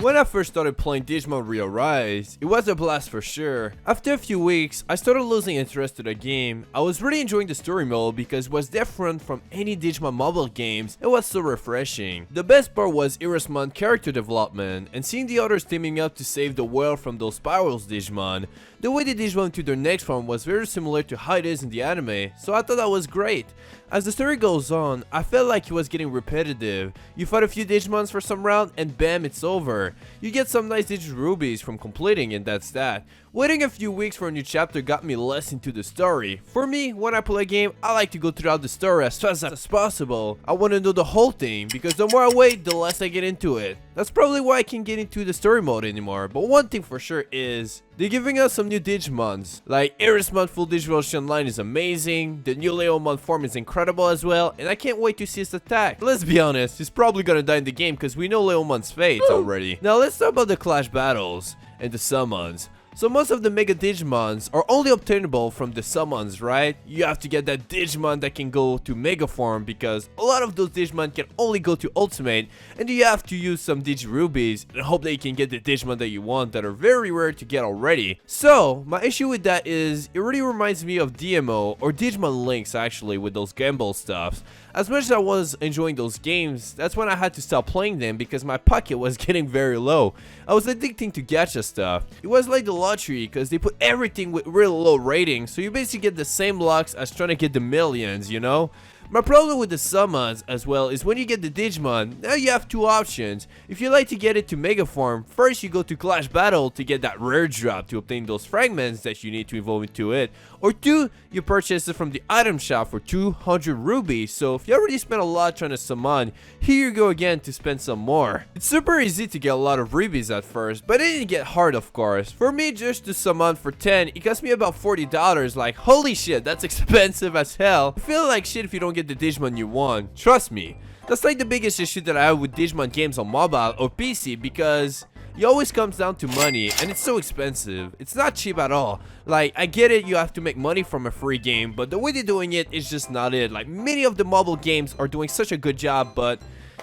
When I first started playing Digimon ReArise, it was a blast for sure. After a few weeks, I started losing interest to the game. I was really enjoying the story mode because it was different from any Digimon mobile games. It was so refreshing. The best part was Irismon's character development and seeing the others teaming up to save the world from those spirals Digimon. The way they Digimon to their next form was very similar to how it is in the anime, so I thought that was great. As the story goes on, I felt like it was getting repetitive. You fight a few Digimons for some round and bam, it's over. You get some nice Digirubies from completing and that's that. Waiting a few weeks for a new chapter got me less into the story. For me, when I play a game, I like to go throughout the story as fast as possible. I want to know the whole thing because the more I wait, the less I get into it. That's probably why I can't get into the story mode anymore, but one thing for sure is they're giving us some new Digimons. Like Irismon Full Digivolution line is amazing, the new Leomon form is incredible as well, and I can't wait to see his attack. Let's be honest, he's probably gonna die in the game because we know Leomon's fate already. Now let's talk about the clash battles and the summons. So most of the Mega Digimons are only obtainable from the summons, right? You have to get that Digimon that can go to Mega Form because a lot of those Digimon can only go to Ultimate, and you have to use some Digirubies and hope that you can get the Digimon that you want that are very rare to get already. So my issue with that is it really reminds me of DMO or Digimon Links actually with those gamble stuffs. As much as I was enjoying those games, that's when I had to stop playing them because my pocket was getting very low. I was addicting to gacha stuff. It was like the lottery because they put everything with real low ratings, so you basically get the same lucks as trying to get the millions, you know? My problem with the summons as well is when you get the Digimon, now you have two options. If you like to get it to Mega Form, first you go to Clash Battle to get that rare drop to obtain those fragments that you need to evolve into it. Or two, you purchase it from the item shop for 200 rubies. So if you already spent a lot trying to summon, here you go again to spend some more. It's super easy to get a lot of rubies at first, but it didn't get hard of course. For me, just to summon for 10, it cost me about $40. Like holy shit, that's expensive as hell. I feel like shit if you don't get the Digimon you want. Trust me. That's like the biggest issue that I have with Digimon games on mobile or PC because it always comes down to money and it's so expensive. It's not cheap at all. Like I get it, you have to make money from a free game, but the way they're doing it is just not it. Like many of the mobile games are doing such a good job, but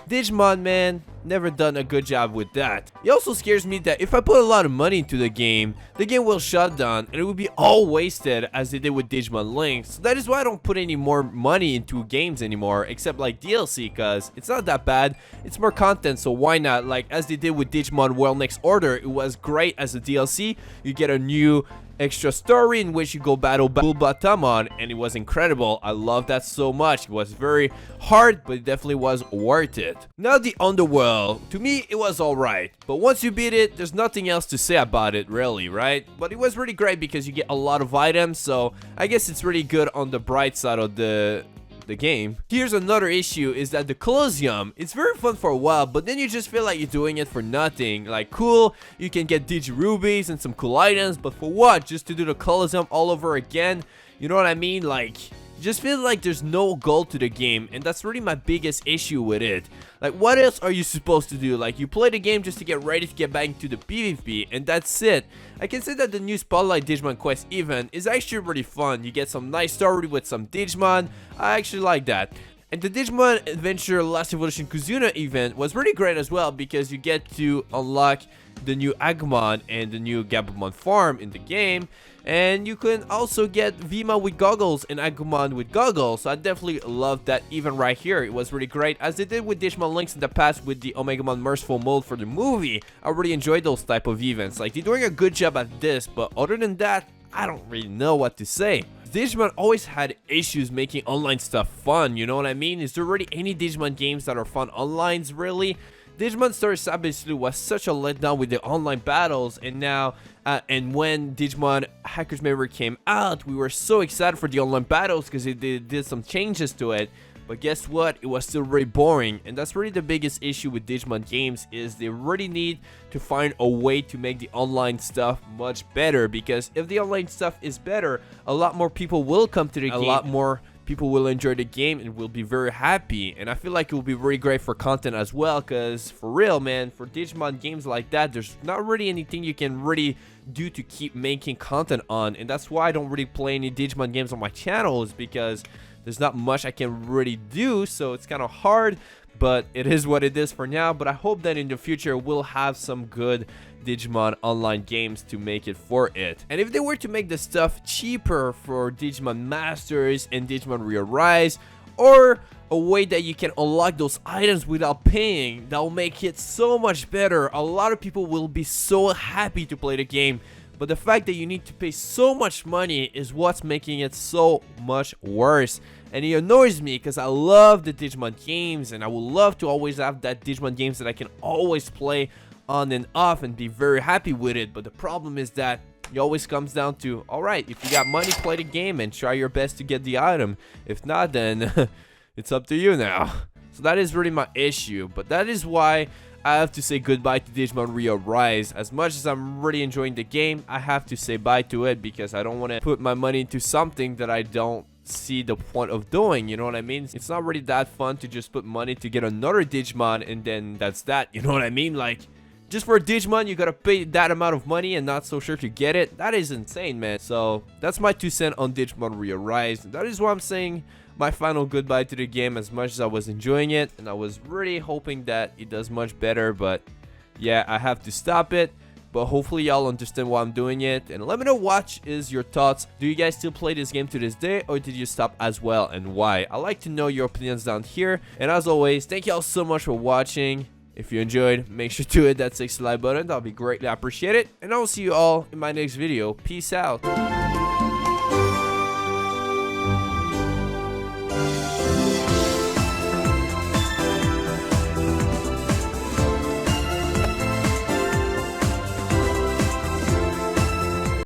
Digimon, man, never done a good job with that. It also scares me that if I put a lot of money into the game will shut down and it will be all wasted as they did with Digimon Links. So that is why I don't put any more money into games anymore except like DLC because it's not that bad. It's more content, so why not? Like as they did with Digimon World Next Order, it was great as a DLC. You get a new extra story in which you go battle Bulbatamon and it was incredible. I love that so much. It was very hard, but it definitely was worth it. Now the Underworld, to me it was alright, but once you beat it, there's nothing else to say about it really, right? But it was really great because you get a lot of items, so I guess it's really good on the bright side of the game. Here's another issue is that the Colosseum, it's very fun for a while, but then you just feel like you're doing it for nothing. Like cool, you can get Digirubies and some cool items, but for what? Just to do the Colosseum all over again? You know what I mean? Like just feel like there's no goal to the game, and that's really my biggest issue with it. Like what else are you supposed to do? Like you play the game just to get ready to get back into the PvP and that's it. I can say that the new Spotlight Digimon Quest event is actually really fun. You get some nice story with some Digimon. I actually like that. And the Digimon Adventure Last Evolution Kuzuna event was really great as well because you get to unlock the new Agumon and the new Gabumon farm in the game, and you can also get Vima with goggles and Agumon with goggles. So I definitely love that event right here. It was really great as they did with Digimon Links in the past with the Omegamon Merciful Mode for the movie. I really enjoyed those type of events. Like they're doing a good job at this, but other than that, I don't really know what to say. Digimon always had issues making online stuff fun, you know what I mean? Is there really any Digimon games that are fun online, really? Digimon Story Saga basically was such a letdown with the online battles, and now, and when Digimon Hacker's Memory came out, we were so excited for the online battles because they did some changes to it. But guess what? It was still really boring, and that's really the biggest issue with Digimon games is they really need to find a way to make the online stuff much better, because if the online stuff is better, a lot more people will come to the game, a lot more people will enjoy the game and will be very happy. And I feel like it will be really great for content as well, because for real, man, for Digimon games like that, there's not really anything you can really do to keep making content on, and that's why I don't really play any Digimon games on my channel, is because there's not much I can really do, so it's kind of hard, but it is what it is for now. But I hope that in the future we'll have some good Digimon online games to make it for it. And if they were to make the stuff cheaper for Digimon Masters and Digimon ReArise, or a way that you can unlock those items without paying, that will make it so much better. A lot of people will be so happy to play the game, but the fact that you need to pay so much money is what's making it so much worse. And it annoys me because I love the Digimon games, and I would love to always have that Digimon games that I can always play on and off and be very happy with it. But the problem is that it always comes down to, alright, if you got money, play the game and try your best to get the item. If not, then it's up to you now. So that is really my issue, but that is why I have to say goodbye to Digimon ReArise. As much as I'm really enjoying the game, I have to say bye to it because I don't want to put my money into something that I don't see the point of doing, you know what I mean? It's not really that fun to just put money to get another Digimon and then that's that, you know what I mean? Like, just for a Digimon, you gotta pay that amount of money and not so sure to get it. That is insane, man. So that's my 2 cents on Digimon ReArise. That is why I'm saying my final goodbye to the game, as much as I was enjoying it and I was really hoping that it does much better. But yeah, I have to stop it. But hopefully y'all understand why I'm doing it, and let me know what is your thoughts. Do you guys still play this game to this day, or did you stop as well, and why? I like to know your opinions down here. And as always, thank y'all so much for watching. If you enjoyed, make sure to hit that 60 like button. That'll be greatly appreciated. And I will see you all in my next video. Peace out.